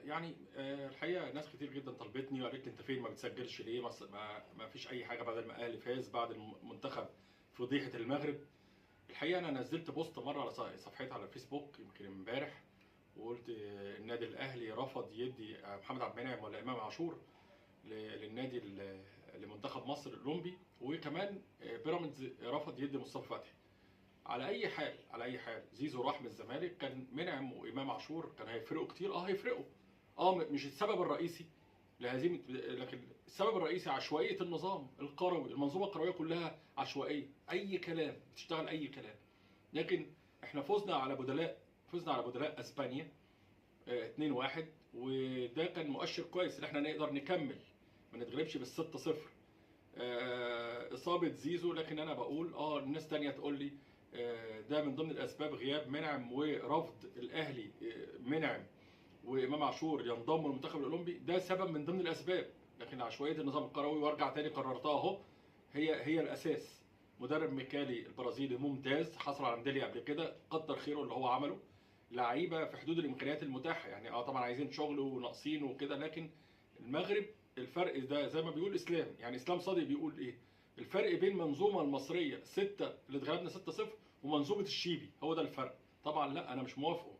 الحقيقه ناس كتير جدا طلبتني وقالت لي انت فين، ما بتسجلش ليه؟ ما فيش اي حاجه بعد ما الاهلي فاز بعد المنتخب فضيحه المغرب. الحقيقه انا نزلت بوست مره على صفحتي على الفيسبوك يمكن امبارح، وقلت النادي الاهلي رفض يدي محمد عبد المنعم ولا امام عاشور للنادي لمنتخب مصر الاولمبي، وكمان بيراميدز رفض يدي مصطفى فتحي. على اي حال زيزو راح من الزمالك، كان منعم وامام عاشور كان هيفرقوا كتير. هيفرقوا، مش السبب الرئيسي لهزيمه، لكن السبب الرئيسي عشوائيه النظام الكروي. المنظومه الكرويه كلها عشوائيه، اي كلام بتشتغل اي كلام. لكن احنا فزنا على بدلاء اسبانيا 2-1، وده كان مؤشر كويس ان احنا نقدر نكمل ما نتغلبش بال6-0. اصابه زيزو، لكن انا بقول الناس تانية تقول لي ده من ضمن الاسباب غياب منعم ورفض الاهلي منعم وامام عاشور ينضموا للمنتخب الاولمبي، ده سبب من ضمن الاسباب. لكن عشوائيه النظام الكروي، وارجع تاني قررتها اهو، هي الاساس. مدرب ميكالي البرازيلي ممتاز، حصل على ميداليه قبل كده، كتر خيره اللي هو عمله. لعيبه في حدود الامكانيات المتاحه، يعني طبعا عايزين شغل وناقصين وكده. لكن المغرب الفرق ده زي ما بيقول اسلام، يعني اسلام صادق بيقول ايه؟ الفرق بين المنظومه المصريه 6 اللي اتغلبنا 6-0 ومنظومه الشيبي، هو ده الفرق. طبعا لا، انا مش موافقه.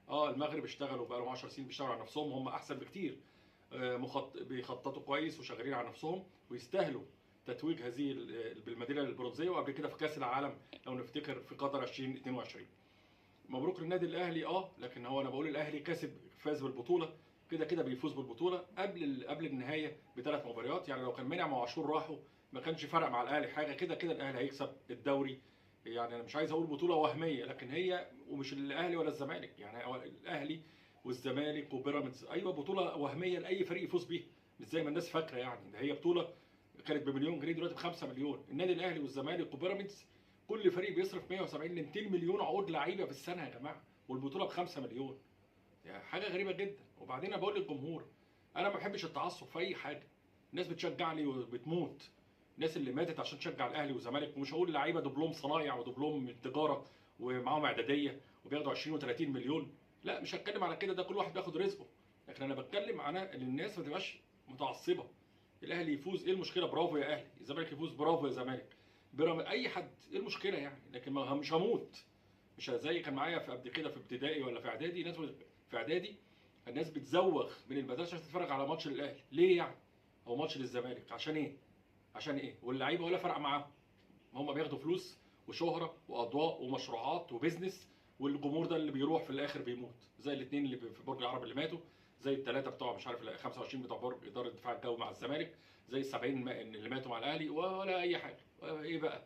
المغرب اشتغلوا بقى لهم 10 سنين بيشتغلوا على نفسهم، هم احسن بكتير. بيخططوا كويس وشغالين على نفسهم، ويستاهلوا تتويج هذه بالميداليه البرونزيه، وقبل كده في كاس العالم لو نفتكر في قطر 2022. مبروك للنادي الاهلي. لكن انا بقول الاهلي فاز بالبطوله، كده كده بيفوز بالبطوله قبل النهايه ب3 مباريات. يعني لو كان منعم وعاشور راحوا ما كانش فرق مع الاهلي حاجه، كده كده الاهلي هيكسب الدوري. يعني انا مش عايز اقول بطوله وهميه، لكن هي ومش الاهلي ولا الزمالك، يعني الاهلي والزمالك وبيراميدز، ايوه بطوله وهميه لاي فريق يفوز بيها، مش زي ما الناس فاكره. يعني ده هي بطوله كانت بمليون جنيه، دلوقتي ب5 مليون. النادي الاهلي والزمالك وبيراميدز كل فريق بيصرف 170 ل 200 مليون عقود لعيبه في السنه يا جماعه، والبطوله ب5 مليون. يعني حاجه غريبه جدا. وبعدين انا بقول للجمهور، انا ما بحبش التعصب في اي حاجه. الناس بتشجعني وبتموت، الناس اللي ماتت عشان تشجع الاهلي والزمالك. ومش هقول لعيبه دبلوم صنايع ودبلوم من التجاره ومعاهم اعداديه وبياخدوا 20 و30 مليون، لا مش هتكلم على كده، ده كل واحد بياخد رزقه. لكن انا بتكلم على ان الناس ما تبقاش متعصبه. الاهلي يفوز، ايه المشكله؟ برافو يا اهلي. الزمالك يفوز، برافو يا زمالك. بيراميدز، اي حد، ايه المشكله يعني؟ لكن مش هموت. مش زي كان معايا في قبل كده في ابتدائي ولا في اعدادي، ناس في اعدادي الناس بتزوغ من المدرسه عشان تتفرج على ماتش للاهلي. ليه يعني؟ او ماتش للزمالك، عشان ايه؟ واللعيبه ولا فرق معاهم؟ هم بياخدوا فلوس وشهره واضواء ومشروعات وبزنس، والجمهور ده اللي بيروح في الاخر بيموت، زي الاثنين اللي في برج العرب اللي ماتوا، زي الثلاثه بتوع مش عارف 25 بتوع برج اداره الدفاع الجوي مع الزمالك، زي ال70 اللي ماتوا مع الاهلي، ولا اي حاجه. ايه بقى؟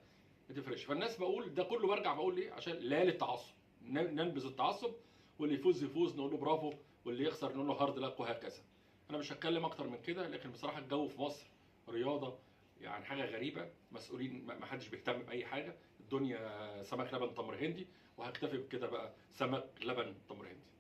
ما تفرقش. فالناس بقول ده كله، برجع بقول ليه؟ عشان لا للتعصب، ننبذ التعصب، واللي يفوز يفوز نقول له برافو، واللي يخسر نقول له هارد لك، وهكذا. انا مش هتكلم اكتر من كده. لكن بصراحه الجو في مصر رياضه يعني حاجه غريبه، مسؤولين ما حدش بيهتم باي حاجه، الدنيا سمك لبن تمر هندي، وهكتفي بكده بقى، سمك لبن تمر هندي.